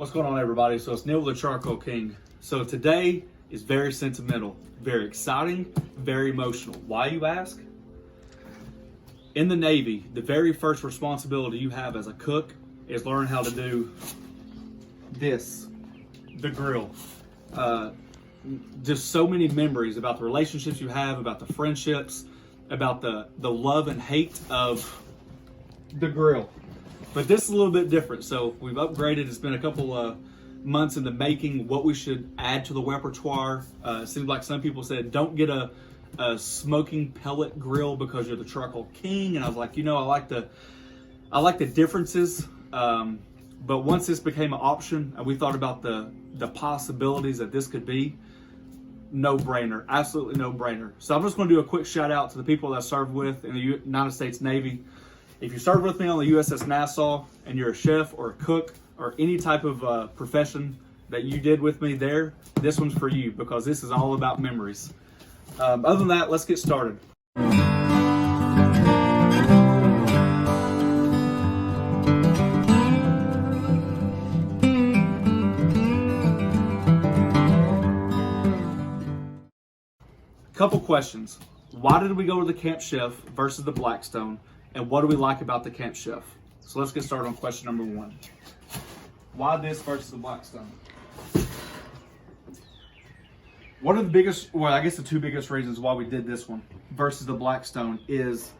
What's going on, everybody? So it's Neil the Charcoal King. So today is very sentimental, very exciting, very emotional. Why, you ask? In the Navy, the very first responsibility you have as a cook is learn how to do this, the grill. Just so many memories about the relationships you have, about the friendships, about the love and hate of the grill. But this is a little bit different. So we've upgraded. It's been a couple months in the making what we should add to the repertoire. It seems like some people said, don't get a smoking pellet grill because you're the charcoal king. And I was like, you know, I like the differences. But once this became an option and we thought about the possibilities that this could be, no brainer, absolutely no brainer. So I'm just going to do a quick shout out to the people that I served with in the United States Navy. If you served with me on the USS Nassau and you're a chef or a cook or any type of profession that you did with me there, this one's for you because this is all about memories. Other than that, let's get started. Couple questions. Why did we go to the Camp Chef versus the Blackstone? And what do we like about the Camp Chef? So let's get started on question number one. Why this versus the Blackstone? One of the biggest, well, I guess the two biggest reasons why we did this one versus the Blackstone is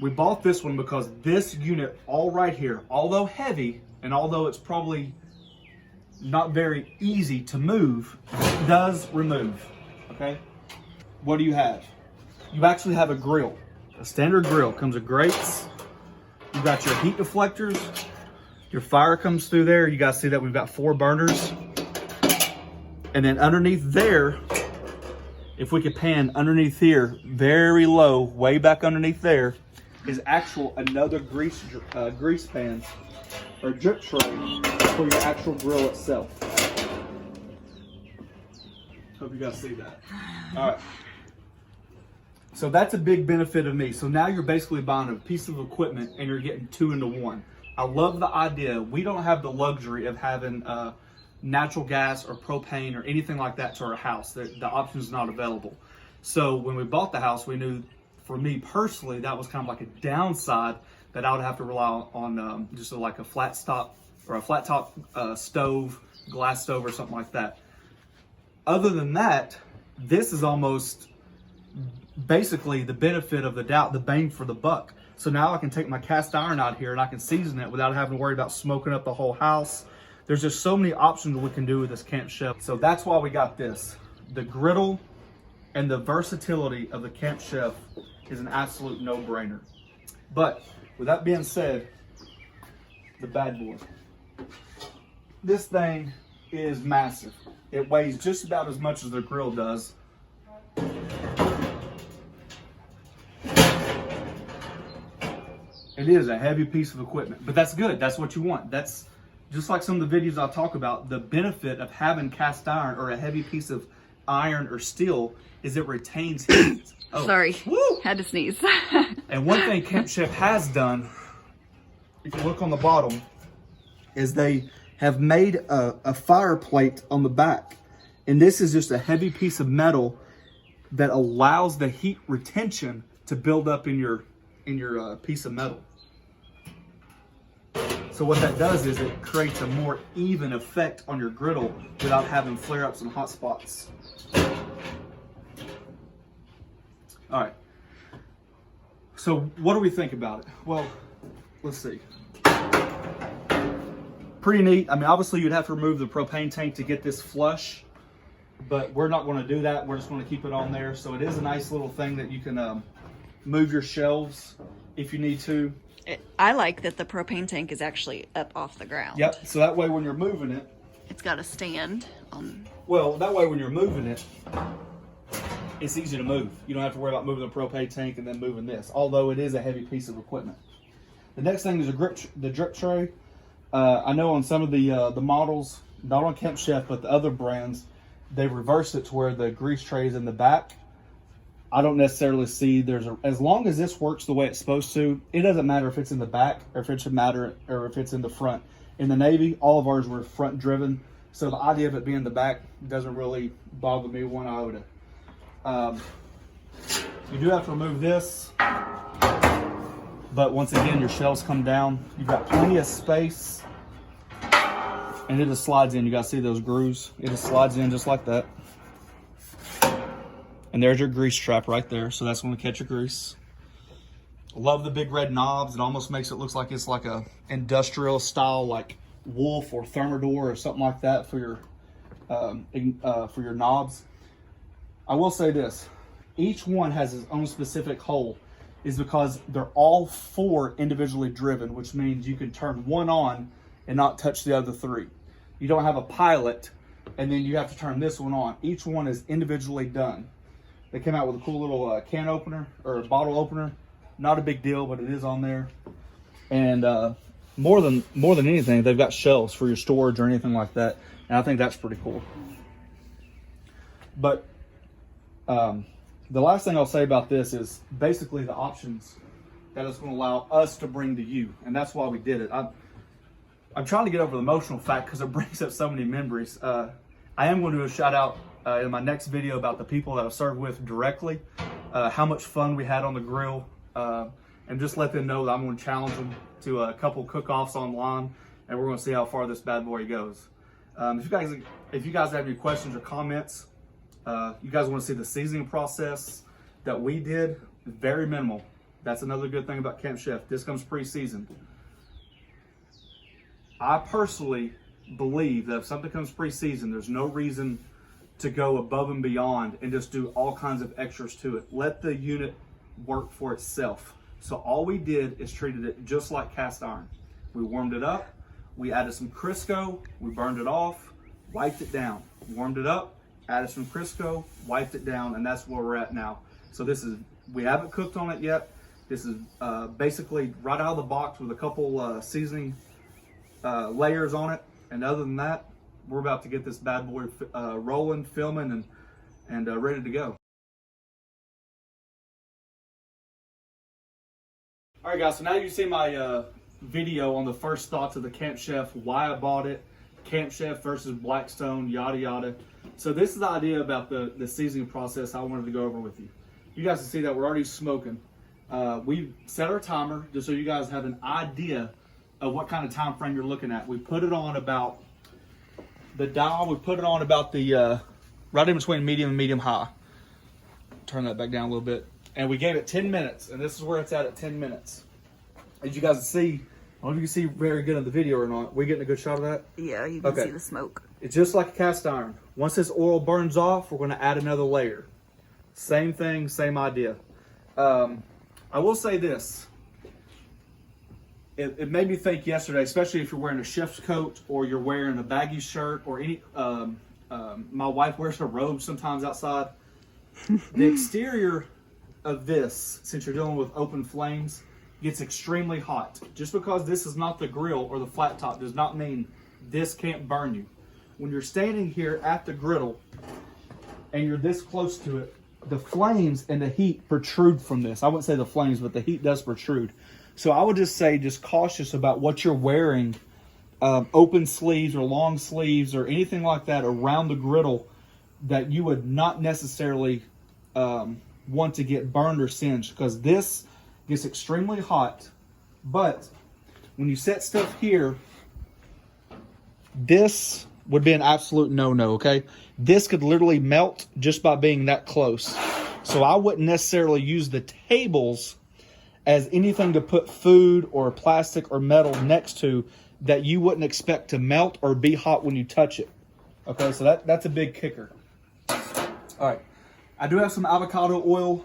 we bought this one because this unit all right here, although heavy and although it's probably not very easy to move, does remove, okay? What do you have? You actually have a grill. A standard grill comes with grates. You've got your heat deflectors. Your fire comes through there. You guys see that we've got 4 burners. And then underneath there, if we could pan underneath here, very low, way back underneath there, is another grease pan or drip tray for your actual grill itself. Hope you guys see that. All right. So that's a big benefit of me. So now you're basically buying a piece of equipment and you're getting 2 into 1. I love the idea. We don't have the luxury of having natural gas or propane or anything like that to our house. The option is not available. So when we bought the house, we knew, for me personally, that was kind of like a downside that I would have to rely on just like a flat top stove, glass stove or something like that. Other than that, this is almost basically the benefit of the doubt, the bang for the buck. So now I can take my cast iron out here and I can season it without having to worry about smoking up the whole house. There's just so many options we can do with this Camp Chef. So that's why we got this. The griddle and the versatility of the Camp Chef is an absolute no-brainer. But with that being said, the bad boy. This thing is massive. It weighs just about as much as the grill does. It is a heavy piece of equipment, but that's good. That's what you want. That's just like some of the videos I'll talk about. The benefit of having cast iron or a heavy piece of iron or steel is it retains heat. Oh, sorry, woo! Had to sneeze. And one thing Camp Chef has done, if you look on the bottom, is they have made a fire plate on the back. And this is just a heavy piece of metal that allows the heat retention to build up in your piece of metal. So what that does is it creates a more even effect on your griddle without having flare-ups and hot spots. All right. So what do we think about it? Well, let's see. Pretty neat. I mean, obviously you'd have to remove the propane tank to get this flush, but we're not going to do that. We're just going to keep it on there. So it is a nice little thing that you can move your shelves if you need to. I like that the propane tank is actually up off the ground. Yep, so that way when you're moving it, it's got a stand on. Well, that way when you're moving it, it's easy to move. You don't have to worry about moving the propane tank and then moving this, although it is a heavy piece of equipment. The next thing is the drip tray. I know on some of the models, not on Camp Chef, but the other brands, they reversed it to where the grease tray is in the back. I don't necessarily see as long as this works the way it's supposed to, it doesn't matter if it's in the back or if it's in the front. In the Navy, all of ours were front driven. So the idea of it being the back doesn't really bother me one iota. You do have to remove this, but once again, your shelves come down. You've got plenty of space, and it just slides in. You guys see those grooves? It just slides in just like that. And there's your grease trap right there. So that's going to catch your grease. Love the big red knobs. It almost makes it look like it's like a industrial style, like Wolf or Thermador or something like that for your knobs. I will say this: each one has its own specific hole, is because they're all 4 individually driven, which means you can turn one on and not touch the other 3. You don't have a pilot and then you have to turn this one on. Each one is individually done. They came out with a cool little can opener or bottle opener. Not a big deal, but it is on there. And more than anything, they've got shelves for your storage or anything like that. And I think that's pretty cool. But the last thing I'll say about this is basically the options that it's going to allow us to bring to you. And that's why we did it. I'm trying to get over the emotional fact because it brings up so many memories. I am going to do a shout out in my next video about the people that I've served with directly, how much fun we had on the grill, and just let them know that I'm going to challenge them to a couple cook-offs online, and we're going to see how far this bad boy goes. If you guys have any questions or comments, you guys want to see the seasoning process that we did, very minimal. That's another good thing about Camp Chef. This comes pre-seasoned. I personally believe that if something comes pre-seasoned, there's no reason to go above and beyond and just do all kinds of extras to it. Let the unit work for itself. So all we did is treated it just like cast iron. We warmed it up, we added some Crisco, we burned it off, wiped it down, warmed it up, added some Crisco, wiped it down, and that's where we're at now. So this is, we haven't cooked on it yet. This is basically right out of the box with a couple seasoning layers on it. And other than that, we're about to get this bad boy rolling, filming, and ready to go. All right, guys, so now you see my video on the first thoughts of the Camp Chef, why I bought it, Camp Chef versus Blackstone, yada, yada. So this is the idea about the seasoning process I wanted to go over with you. You guys can see that we're already smoking. We set our timer just so you guys have an idea of what kind of time frame you're looking at. We put it on about the dial. We put it on about the right in between medium and medium high. Turn that back down a little bit, and we gave it 10 minutes, and this is where it's at 10 minutes. As you guys can see, I don't know if you can see very good in the video or not. We getting a good shot of that? Yeah, you can see the smoke. It's just like a cast iron. Once this oil burns off, we're going to add another layer. Same thing, same idea. I will say this. It made me think yesterday, especially if you're wearing a chef's coat or you're wearing a baggy shirt or any. My wife wears her robe sometimes outside. The exterior of this, since you're dealing with open flames, gets extremely hot. Just because this is not the grill or the flat top does not mean this can't burn you. When you're standing here at the griddle and you're this close to it, the flames and the heat protrude from this. I wouldn't say the flames, but the heat does protrude. So I would just say, just cautious about what you're wearing, open sleeves or long sleeves or anything like that around the griddle that you would not necessarily want to get burned or singed, because this gets extremely hot. But when you set stuff here, this would be an absolute no-no, okay? This could literally melt just by being that close. So I wouldn't necessarily use the tables as anything to put food or plastic or metal next to that you wouldn't expect to melt or be hot when you touch it. Okay, so that's a big kicker. All right, I do have some avocado oil.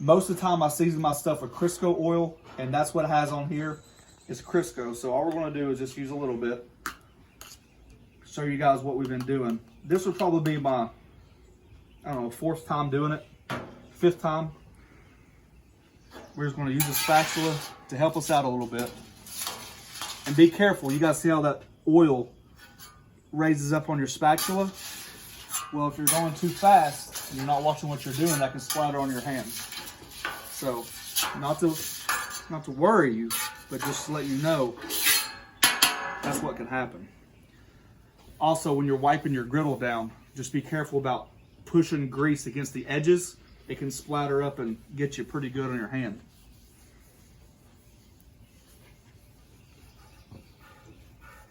Most of the time I season my stuff with Crisco oil, and that's what it has on here is Crisco. So all we're gonna do is just use a little bit. Show you guys what we've been doing. This would probably be my, I don't know, 4th time doing it, 5th time. We're just going to use a spatula to help us out a little bit. And be careful. You guys see how that oil raises up on your spatula? Well, if you're going too fast and you're not watching what you're doing, that can splatter on your hands. So, not to worry you, but just to let you know, That's what can happen. Also, when you're wiping your griddle down, just be careful about pushing grease against the edges. It can splatter up and get you pretty good on your hand.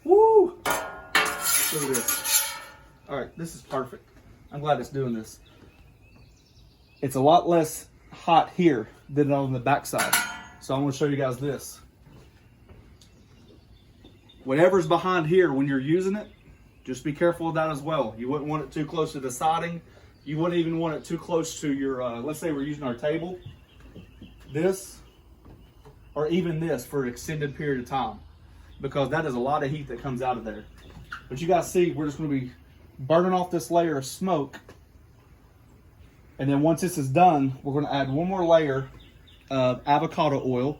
Woo! Look at this. All right, this is perfect. I'm glad it's doing this. It's a lot less hot here than on the backside. So I'm going to show you guys this. Whatever's behind here when you're using it, just be careful of that as well. You wouldn't want it too close to the siding. You wouldn't even want it too close to your, let's say we're using our table. This, or even this for an extended period of time. Because that is a lot of heat that comes out of there. But you guys see, we're just going to be burning off this layer of smoke. And then once this is done, we're going to add one more layer of avocado oil.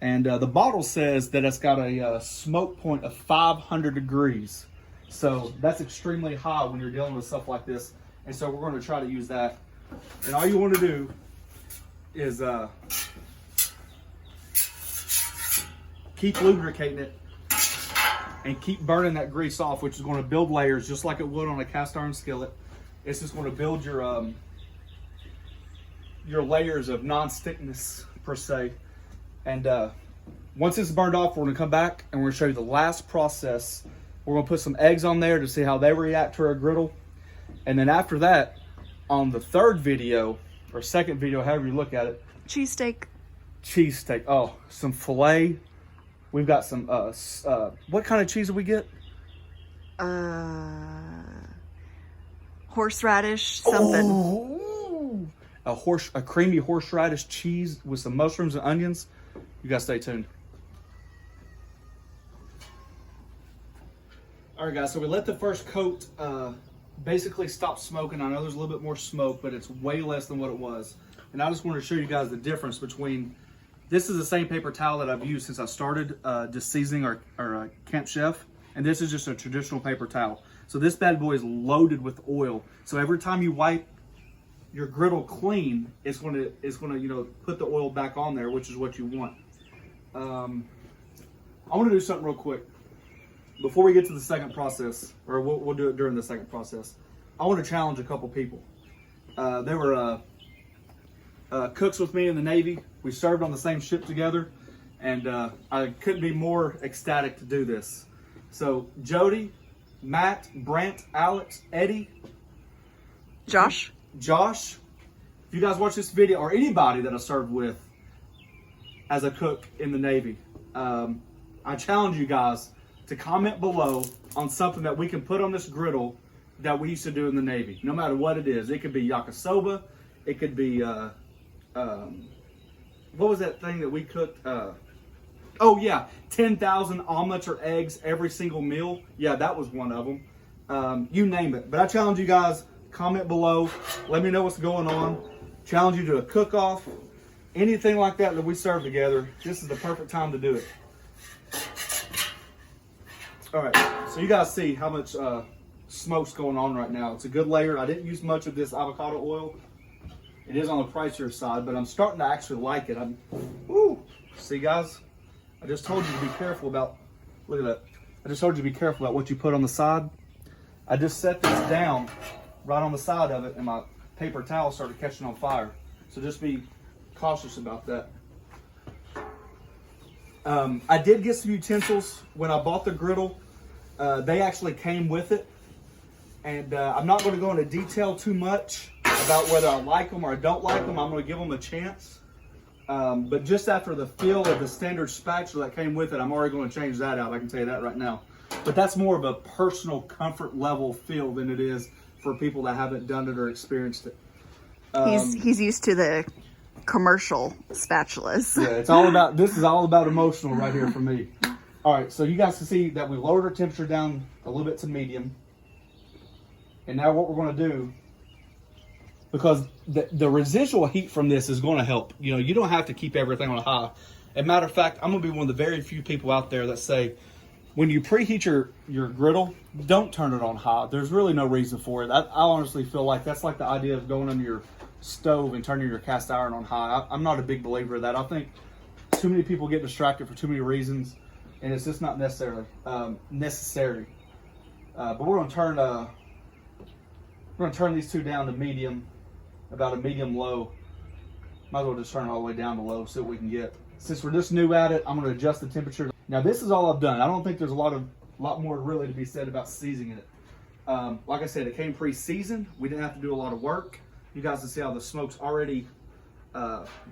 And the bottle says that it's got a smoke point of 500 degrees. So that's extremely high when you're dealing with stuff like this. And so we're going to try to use that. And all you want to do is keep lubricating it and keep burning that grease off, which is going to build layers just like it would on a cast iron skillet. It's just going to build your layers of non-stickness per se. And once it's burned off, we're going to come back and we're going to show you the last process. We're going to put some eggs on there to see how they react to our griddle. And then after that, on the third video, or second video, however you look at it. Cheesesteak. Cheesesteak. Oh, some filet. We've got some, what kind of cheese do we get? Horseradish, something. Oh, a creamy horseradish cheese with some mushrooms and onions. You guys stay tuned. All right, guys, so we let the first coat basically stop smoking. I know there's a little bit more smoke, but it's way less than what it was. And I just wanted to show you guys the difference between, this is the same paper towel that I've used since I started just seasoning our Camp Chef. And this is just a traditional paper towel. So this bad boy is loaded with oil. So every time you wipe your griddle clean, it's going to put the oil back on there, which is what you want. I want to do something real quick before we get to the second process, or we'll do it during the second process. I want to challenge a couple people. They were cooks with me in the Navy. We served on the same ship together, and I couldn't be more ecstatic to do this. So Jody, Matt, Brant, Alex, Eddie, Josh, if you guys watch this video, or anybody that I served with as a cook in the Navy, I challenge you guys to comment below on something that we can put on this griddle that we used to do in the Navy, no matter what it is. It could be yakisoba, it could be, what was that thing that we cooked? Oh yeah, 10,000 omelets or eggs every single meal. Yeah, that was one of them. You name it. But I challenge you guys, comment below, let me know what's going on. Challenge you to a cook-off, anything like that we serve together. This is the perfect time to do it. All right, so you guys see how much smoke's going on right now. It's a good layer. I didn't use much of this avocado oil. It is on the pricier side, but I'm starting to actually like it. See guys, I just told you to be careful about, look at that. I just told you to be careful about what you put on the side. I just set this down right on the side of it and my paper towel started catching on fire. So just be cautious about that. I did get some utensils when I bought the griddle. They actually came with it. And I'm not going to go into detail too much about whether I like them or I don't like them. I'm going to give them a chance. But just after the feel of the standard spatula that came with it, I'm already going to change that out. I can tell you that right now. But that's more of a personal comfort level feel than it is for people that haven't done it or experienced it. He's used to the commercial spatulas. Yeah, it's all about, this is all about emotional right here for me. All right, so you guys can see that we lowered our temperature down a little bit to medium. And now what we're going to do, because the residual heat from this is going to help. You know, you don't have to keep everything on a high. As a matter of fact, I'm going to be one of the very few people out there that say, when you preheat your griddle, don't turn it on high. There's really no reason for it. I honestly feel like that's like the idea of going under your stove and turning your cast iron on high. I'm not a big believer of that. I think too many people get distracted for too many reasons. and it's just not necessary. But we're gonna turn these two down to medium, about a medium low. Might as well just turn it all the way down to low, see what we can get. Since we're just new at it, I'm gonna adjust the temperature. Now this is all I've done. I don't think there's a lot more really to be said about seasoning it. Like I said, it came pre-seasoned. We didn't have to do a lot of work. You guys can see how the smoke's already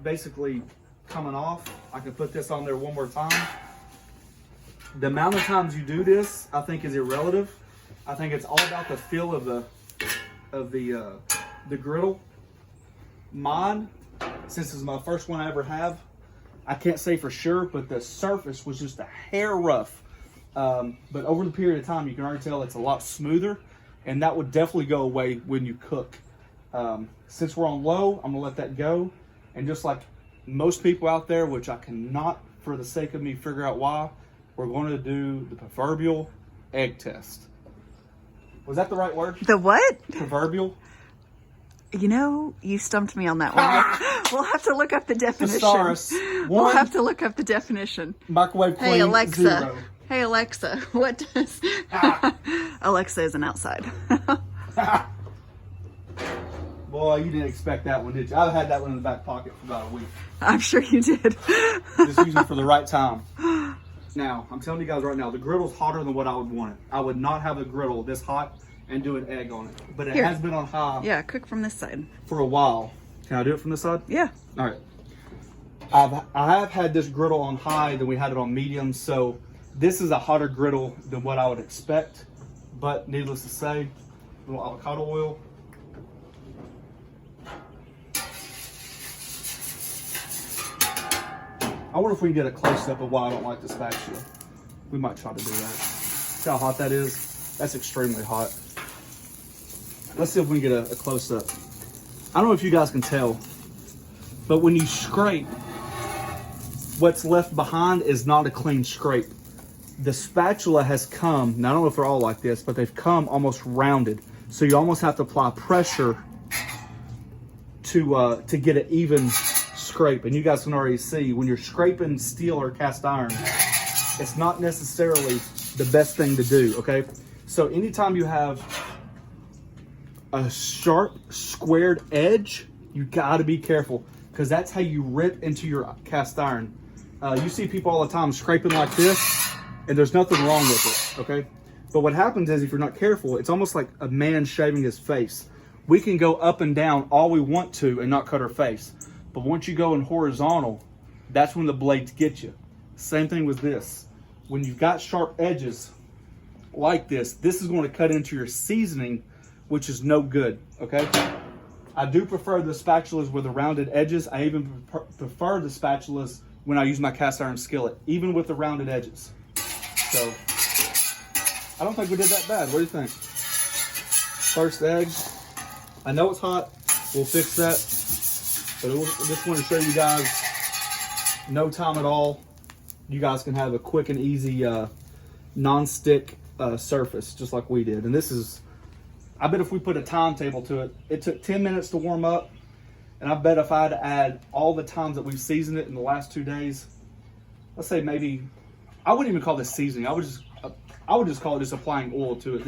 basically coming off. I can put this on there one more time. The amount of times you do this, I think, is irrelative. I think it's all about the feel of the griddle. Mine, since it's my first one I ever have, I can't say for sure, but the surface was just a hair rough. But over the period of time, you can already tell it's a lot smoother, and that would definitely go away when you cook. Since we're on low, I'm gonna let that go. And just like most people out there, which I cannot, for the sake of me, figure out why, we're going to do the proverbial egg test. Was that the right word? The what? Proverbial? You know, you stumped me on that one. We'll have to look up the definition. Thesaurus. We'll have to look up the definition. Microwave queen, Hey Alexa. 0. Hey Alexa, what does... Alexa isn't outside. Boy, you didn't expect that one, did you? I've had that one in the back pocket for about a week. I'm sure you did. Just use it for the right time. Now, I'm telling you guys right now, the griddle's hotter than what I would want it. I would not have a griddle this hot and do an egg on it. But it has been on high Yeah, cook from this side. for a while. Can I do it from this side? Yeah. All right. I have had this griddle on high, then we had it on medium, so this is a hotter griddle than what I would expect. But needless to say, a little avocado oil. I wonder if we can get a close-up of why I don't like the spatula. We might try to do that. See how hot that is? That's extremely hot. Let's see if we can get a close-up. I don't know if you guys can tell, but when you scrape, what's left behind is not a clean scrape. The spatula has come, now I don't know if they're all like this, but they've come almost rounded. So you almost have to apply pressure to get an even scrape. And you guys can already see when you're scraping steel or cast iron, it's not necessarily the best thing to do, okay? So anytime you have a sharp squared edge, you gotta be careful, because that's how you rip into your cast iron. You see people all the time scraping like this, and there's nothing wrong with it, okay? But what happens is, if you're not careful, it's almost like a man shaving his face. We can go up and down all we want to and not cut our face. But once you go in horizontal, that's when the blades get you. Same thing with this. When you've got sharp edges like this is going to cut into your seasoning, which is no good, okay? I do prefer the spatulas with the rounded edges. I even prefer the spatulas when I use my cast iron skillet, even with the rounded edges. So, I don't think we did that bad. What do you think? First egg. I know it's hot. We'll fix that. But I just want to show you guys, no time at all. You guys can have a quick and easy non-stick surface, just like we did. And this is, I bet if we put a timetable to it, it took 10 minutes to warm up. And I bet if I had to add all the times that we've seasoned it in the last 2 days, let's say maybe, I wouldn't even call this seasoning. I would just call it just applying oil to it.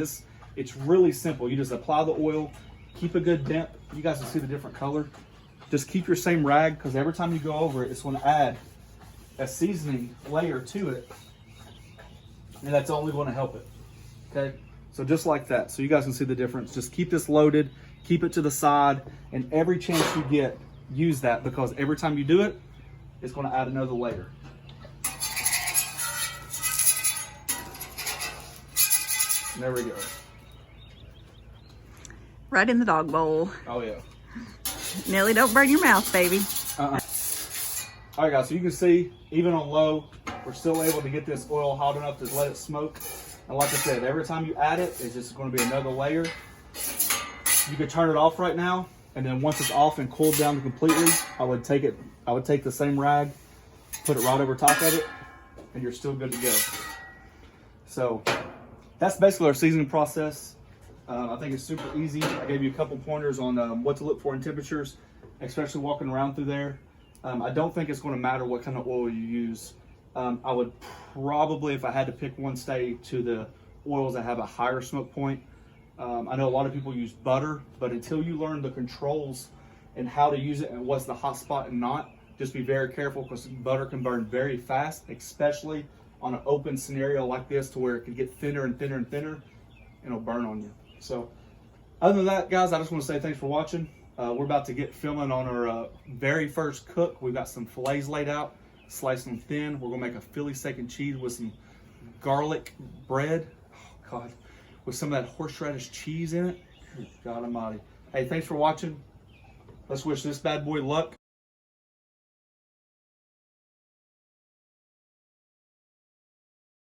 It's really simple. You just apply the oil, keep a good dip. You guys can see the different color. Just keep your same rag, because every time you go over it, it's going to add a seasoning layer to it, and that's only going to help it. Okay, so just like that. So you guys can see the difference. Just keep this loaded, keep it to the side, and every chance you get, use that, because every time you do it, it's going to add another layer. There we go. Right in the dog bowl. Oh yeah. Nelly, don't burn your mouth, baby. All right, guys, so you can see, even on low, we're still able to get this oil hot enough to let it smoke. And like I said, every time you add it, it's just going to be another layer. You could turn it off right now, and then once it's off and cooled down completely, I would take the same rag, put it right over top of it, and you're still good to go. So that's basically our seasoning process. I think it's super easy. I gave you a couple pointers on what to look for in temperatures, especially walking around through there. I don't think it's going to matter what kind of oil you use. I would probably, if I had to pick one, stay to the oils that have a higher smoke point. I know a lot of people use butter, but until you learn the controls and how to use it and what's the hot spot and not, just be very careful, because butter can burn very fast, especially on an open scenario like this, to where it can get thinner and thinner and thinner, and it'll burn on you. So other than that, guys, I just want to say thanks for watching. We're about to get filming on our very first cook. We've got some fillets laid out, sliced them thin. We're gonna make a Philly steak and cheese with some garlic bread. Oh God, with some of that horseradish cheese in it. God almighty. Hey, thanks for watching. Let's wish this bad boy luck.